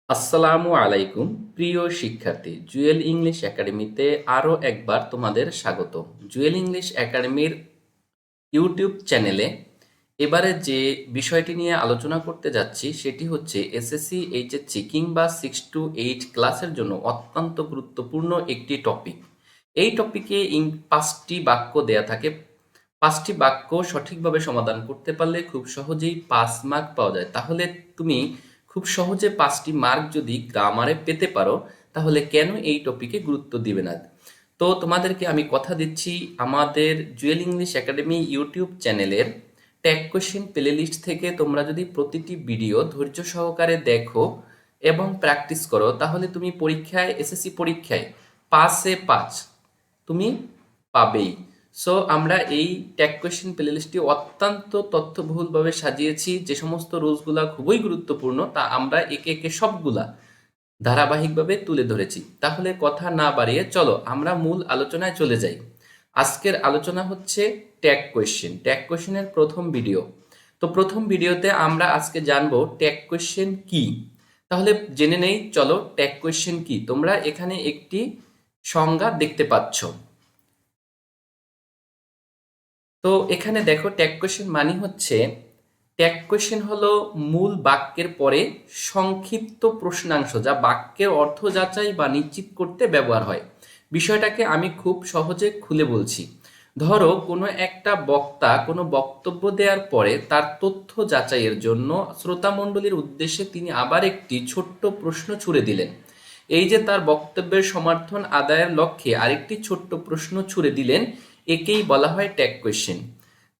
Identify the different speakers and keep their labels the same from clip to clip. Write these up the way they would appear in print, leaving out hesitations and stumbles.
Speaker 1: আসসালামু আলাইকুম প্রিয় শিক্ষার্থী, জুয়েল ইংলিশ একাডেমিতে আরও একবার তোমাদের স্বাগত। জুয়েল ইংলিশ একাডেমির ইউটিউব চ্যানেলে এবারে যে বিষয়টি নিয়ে আলোচনা করতে যাচ্ছি সেটি হচ্ছে এসএসসি, এইচএসসি কিংবা 6 to 8 ক্লাসের জন্য অত্যন্ত গুরুত্বপূর্ণ একটি টপিক। এই টপিকে 5টি বাক্য দেয়া থাকে। 5টি বাক্য সঠিকভাবে সমাধান করতে পারলে খুব সহজেই 5 মার্ক পাওয়া যায়। তাহলে তুমি খুব সহজে 5টি মার্ক যদি গ্রামারে পেতে পারো, তাহলে কেন এই টপিকে গুরুত্ব দিবে না? তো তোমাদেরকে আমি কথা দিচ্ছি, আমাদের জুয়েল ইংলিশ একাডেমি ইউটিউব চ্যানেলের ট্যাগ কোশ্চেন প্লেলিস্ট থেকে তোমরা যদি প্রতিটি ভিডিও ধৈর্য সহকারে দেখো এবং প্র্যাকটিস করো, তাহলে তুমি পরীক্ষায়, এসএসসি পরীক্ষায় 5-এ 5 তুমি পাবেই। সো আমরা এই ট্যাগ কোশ্চেন প্লেলিস্টটি অত্যন্ত তথ্যবহুলভাবে সাজিয়েছি। যে সমস্ত রুলসগুলা খুবই গুরুত্বপূর্ণ, তা আমরা একে একে সবগুলা ধারাবাহিকভাবে তুলে ধরেছি। তাহলে কথা না বাড়িয়ে চলো আমরা মূল আলোচনায় চলে যাই। আজকের আলোচনা হচ্ছে ট্যাগ কোয়েশ্চেন। ট্যাগ কোয়েশ্চেনের প্রথম ভিডিও। তো প্রথম ভিডিওতে আমরা আজকে জানবো ট্যাগ কোয়েশ্চেন কি। তাহলে জেনে নেই, চলো ট্যাগ কোয়েশ্চেন কি। তোমরা এখানে একটি সংজ্ঞা দেখতে পাচ্ছ। তো এখানে দেখো, ট্যাগ কোয়েশ্চেন মানে হচ্ছে, ট্যাগ কোয়েশ্চেন হলো মূল বাক্যের পরে সংক্ষিপ্ত প্রশ্নাংশ, যা বাক্যের অর্থ যাচাই বা নিশ্চিত করতে ব্যবহার হয়। বিষয়টাকে আমি খুব সহজে খুলে বলছি। ধরো, কোনো একটা বক্তা কোনো বক্তব্য দেওয়ার পরে তার তথ্য যাচাইয়ের জন্য শ্রোতামণ্ডলীর উদ্দেশ্যে তিনি আবার একটি ছোট্ট প্রশ্ন ছুড়ে দিলেন। এই যে তার বক্তব্যের সমর্থন আদায়ের লক্ষ্যে আরেকটি ছোট্ট প্রশ্ন ছুড়ে দিলেন, একেই বলা হয় ট্যাগ কোয়েশ্চেন।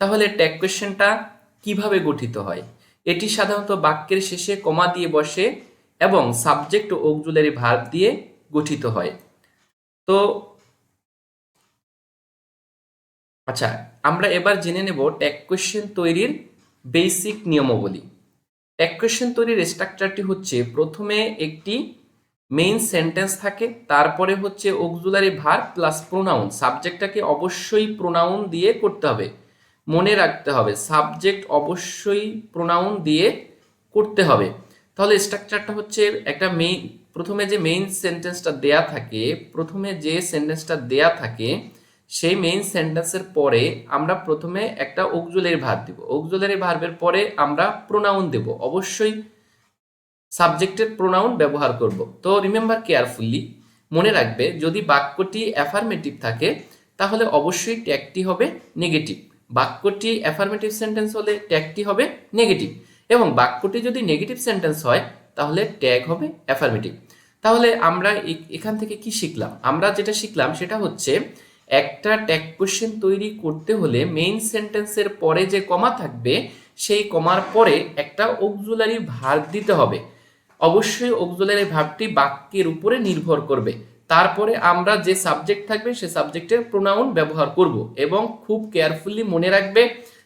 Speaker 1: তাহলে ট্যাগ কোয়েশ্চেনটা কিভাবে গঠিত হয়? এটি সাধারণত বাক্যের শেষে কমা দিয়ে বসে এবং সাবজেক্ট ও অক্সিলারি ভার্ব দিয়ে গঠিত হয়। তো আচ্ছা, আমরা এবার জেনে নেব ট্যাগ কোয়েশ্চেন তৈরির বেসিক নিয়মাবলী। ট্যাগ কোয়েশ্চেন তৈরির স্ট্রাকচারটি হচ্ছে, প্রথমে একটি মেইন সেন্টেন্স থাকে, তারপরে হচ্ছে অক্সিলারি ভার্ব প্লাস প্রোনাউন। সাবজেক্টটাকে অবশ্যই প্রোনাউন দিয়ে করতে হবে, মনে রাখতে হবে সাবজেক্ট অবশ্যই প্রোনাউন দিয়ে করতে হবে। তাহলে স্ট্রাকচারটা হচ্ছে, একটা প্রথমে যে মেইন সেন্টেন্সটা দেয়া থাকে, সেই মেইন সেন্টেন্সের পরে আমরা প্রথমে একটা অক্সিলারি ভার্ব দিব। অক্সিলারি ভার্বের পরে আমরা প্রোনাউন দেব, অবশ্যই সাবজেক্টের প্রোনাউন ব্যবহার করব। তো রিমেম্বার কেয়ারফুলি, মনে রাখবে যদি বাক্যটি অ্যাফার্মেটিভ থাকে তাহলে অবশ্যই ট্যাগটি হবে নেগেটিভ। বাক্যটি অ্যাফার্মেটিভ সেন্টেন্স হলে ট্যাগটি হবে নেগেটিভ, এবং বাক্যটি যদি নেগেটিভ সেন্টেন্স হয় তাহলে ট্যাগ হবে অ্যাফার্মেটিভ। তাহলে আমরা এখান থেকে কি শিখলাম? আমরা যেটা শিখলাম সেটা হচ্ছে, একটা ট্যাগ কোশ্চেন তৈরি করতে হলে মেইন সেন্টেন্সের পরে যে কমা থাকবে, সেই কমার পরে একটা অক্সিলারি ভার্ব দিতে হবে। অবশ্যই অক্সিলারি ভার্বটি বাক্যের উপরে নির্ভর করবে। তারপরে আমরা যে সাবজেক্ট থাকবে সে সাবজেক্টের প্রোনাউন ব্যবহার করব। এবং খুব কেয়ারফুলি মনে রাখবে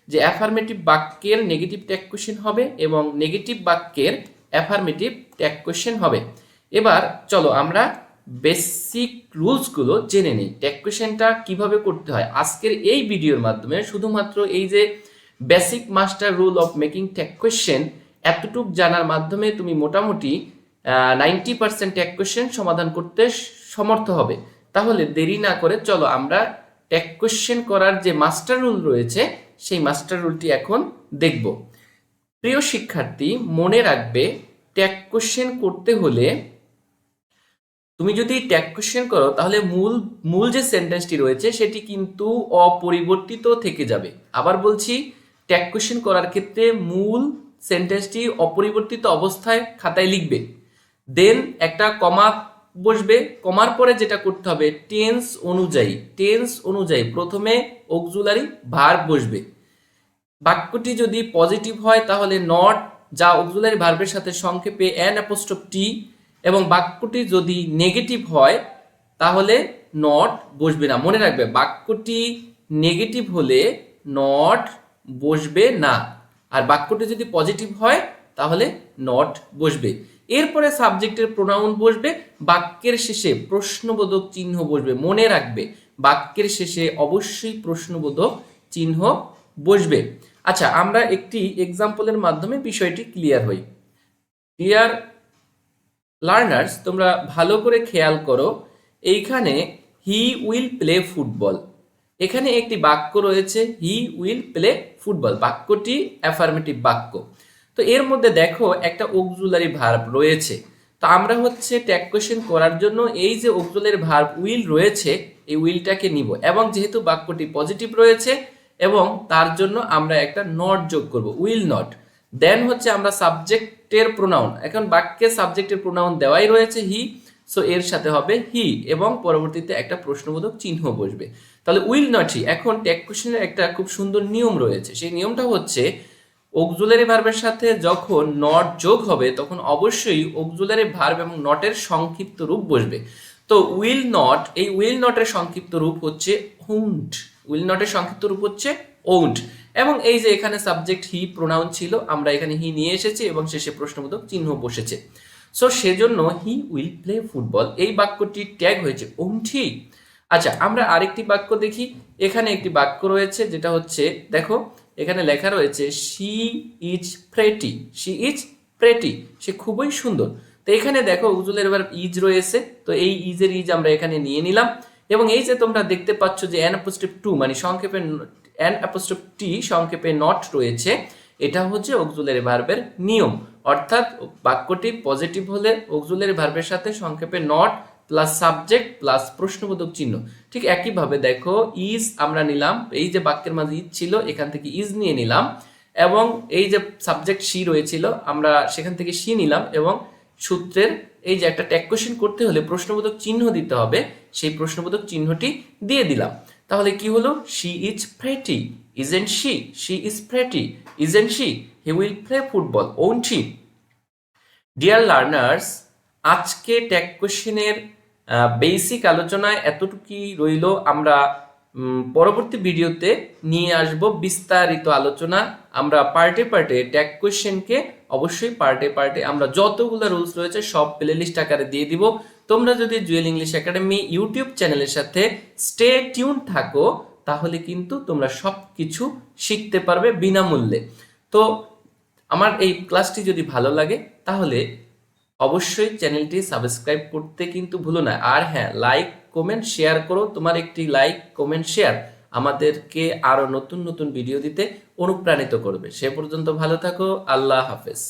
Speaker 1: যে অ্যাফার্মেটিভ বাক্যের নেগেটিভ ট্যাগ কোশ্চেন হবে এবং নেগেটিভ বাক্যের অ্যাফার্মেটিভ ট্যাগ কোশ্চেন হবে। এবার চলো আমরা বেসিক রুলসগুলো জেনে নিই, ট্যাগ কোশ্চেনটা কিভাবে করতে হয়। আজকের এই ভিডিওর মাধ্যমে শুধুমাত্র এই যে basic master rule of making tag question, এতটুক জানার মাধ্যমে তুমি মোটামুটি 90% ট্যাগ কোশ্চেন সমাধান করতে সমর্থ হবে। তাহলে দেরি না করে চলো আমরা ট্যাগ কোশ্চেন করার যে মাস্টার রুল রয়েছে সেই মাস্টার রুলটি এখন দেখব। প্রিয় শিক্ষার্থী, মনে রাখবে ট্যাগ কোশ্চেন করতে হলে, তুমি যদি ট্যাগ কোশ্চেন করো তাহলে মূল যে সেন্টেন্সটি রয়েছে সেটি কিন্তু অপরিবর্তিত থেকে যাবে। আবার বলছি, ট্যাগ কোশ্চেন করার ক্ষেত্রে মূল সেন্টেন্সটি অপরিবর্তিত অবস্থায় খাতায় লিখবে। দেন একটা কমা বসবে, কমার পরে যেটা করতে হবে, টেন্স অনুযায়ী প্রথমে অক্সিলারি ভার্ব বসবে। বাক্যটি যদি পজিটিভ হয় তাহলে নট, যা অক্সিলারি ভার্বের সাথে সংক্ষেপে অ্যান অ্যাপোস্ট্রোফ টি, এবং বাক্যটি যদি নেগেটিভ হয় তাহলে নট বসবে না। মনে রাখবে, বাক্যটি নেগেটিভ হলে নট বসবে না, আর বাক্যটি যদি পজিটিভ হয় তাহলে নট বসবে। এরপরে সাবজেক্টের প্রোনাউন বসবে, বাক্যের শেষে প্রশ্নবোধক চিহ্ন বসবে। মনে রাখবে, বাক্যের শেষে অবশ্যই প্রশ্নবোধক চিহ্ন বসবে। আচ্ছা, আমরা একটি এক্সাম্পলের মাধ্যমে বিষয়টি ক্লিয়ার হই। ক্লিয়ার? লার্নার্স, তোমরা ভালো করে খেয়াল করো, এইখানে হি উইল প্লে ফুটবল, এখানে একটি বাক্য রয়েছে হি উইল প্লে ফুটবল, বাক্যটি অ্যাফার্মেটিভ বাক্য। তো এর মধ্যে দেখো একটা অক্সিলারি ভার্ব রয়েছে। তো আমরা হচ্ছে ট্যাগ কোয়েশ্চেন করার জন্য এই যে অক্সিলারি ভার্ব উইল রয়েছে, এই উইলটাকে নিব, এবং যেহেতু বাক্যটি পজিটিভ রয়েছে এবং তার জন্য আমরা একটা নট যোগ করব, উইল নট। দেন হচ্ছে আমরা সাবজেক্টের প্রোনাউন, এখন বাক্যে সাবজেক্টের প্রোনাউন দেওয়াই রয়েছে হি, সো এর সাথে হবে হি এবং পরবর্তীতে একটা প্রশ্নবোধক চিহ্ন বসবে। তাহলে উইল নট হি। এখন ট্যাগ কোশ্চেনের একটা খুব সুন্দর নিয়ম রয়েছে, সেই নিয়মটা হচ্ছে অক্সিলারি ভার্বের সাথে যখন নট যোগ হবে তখন অবশ্যই অক্সিলারি ভার্ব এবং নটের সংক্ষিপ্ত রূপ বসবে। তো উইল নট, এই উইল নটের সংক্ষিপ্ত রূপ হচ্ছে ওন্ট, উইল নটের সংক্ষিপ্ত রূপ হচ্ছে ওন্ট। এবং এই যে এখানে সাবজেক্ট হি প্রোনাউন ছিল, আমরা এখানে হি নিয়ে এসেছি এবং শেষে প্রশ্নবোধক চিহ্ন বসেছে। সো সেজন্য হি উইল প্লে ফুটবল, এই বাক্যটি ট্যাগ হয়েছে ওন্ট হি। আচ্ছা, আমরা আরেকটি বাক্য দেখি। এখানে একটি বাক্য রয়েছে যেটা হচ্ছে, দেখো এখানে লেখা রয়েছে she is pretty, she is pretty, সে খুবই সুন্দর। তো এখানে দেখো অক্সিলারি ভার্ব ইজ রয়েছে, তো এই ইজের ইজ আমরা এখানে নিয়ে নিলাম। এবং এই যে তোমরা দেখতে পাচ্ছ যে অ্যান অ্যাপোস্ট্রোফ টু, মানে সংক্ষেপে অ্যান অ্যাপোস্ট্রোফ টি সংক্ষেপে নট রয়েছে, এটা হচ্ছে অক্সিলারি ভার্বের নিয়ম। অর্থাৎ বাক্যটি পজিটিভ হলে অক্সিলারি ভার্বের সাথে সংক্ষেপে নট প্লাস সাবজেক্ট প্লাস প্রশ্নবোধক চিহ্ন। ঠিক একইভাবে দেখো ইজ আমরা নিলাম, এই যে বাক্যের মাঝে ইজ ছিল এখান থেকে ইজ নিয়ে নিলাম, এবং এই যে সাবজেক্ট সি রয়েছিল আমরা সেখান থেকে সি নিলাম, এবং সূত্রের এই যে একটা ট্যাগ কোশ্চেন করতে হলে প্রশ্নবোধক চিহ্ন দিতে হবে, সেই প্রশ্নবোধক চিহ্নটি দিয়ে দিলাম। তাহলে কি হলো, she is pretty, isn't she, she is pretty, isn't she, he will play football, won't he. Dear learners, আজকে ট্যাগ কোশ্চেনের বেসিক আলোচনায় এতটুকুই রইল। আমরা পরবর্তী ভিডিওতে নিয়ে আসব বিস্তারিত আলোচনা। আমরা পার্টে পার্টে ট্যাগ কোশ্চেনকে অবশ্যই পার্টে পার্টে আমরা যতগুলো রুলস রয়েছে সব প্লেলিস্ট আকারে দিয়ে দিব। তোমরা যদি জুয়েল ইংলিশ একাডেমি ইউটিউব চ্যানেলের সাথে স্টে টিউন থাকো তাহলে কিন্তু তোমরা সব কিছু শিখতে পারবে বিনামূল্যে। তো আমার এই ক্লাসটি যদি ভালো লাগে তাহলে অবশ্যই চ্যানেলটি সাবস্ক্রাইব করতে কিন্তু ভুলো না। আর হ্যাঁ, লাইক কমেন্ট শেয়ার করো, তোমার একটি লাইক কমেন্ট শেয়ার আমাদেরকে আরো নতুন নতুন ভিডিও দিতে অনুপ্রাণিত করবে। সে পর্যন্ত ভালো থাকো, আল্লাহ হাফেজ।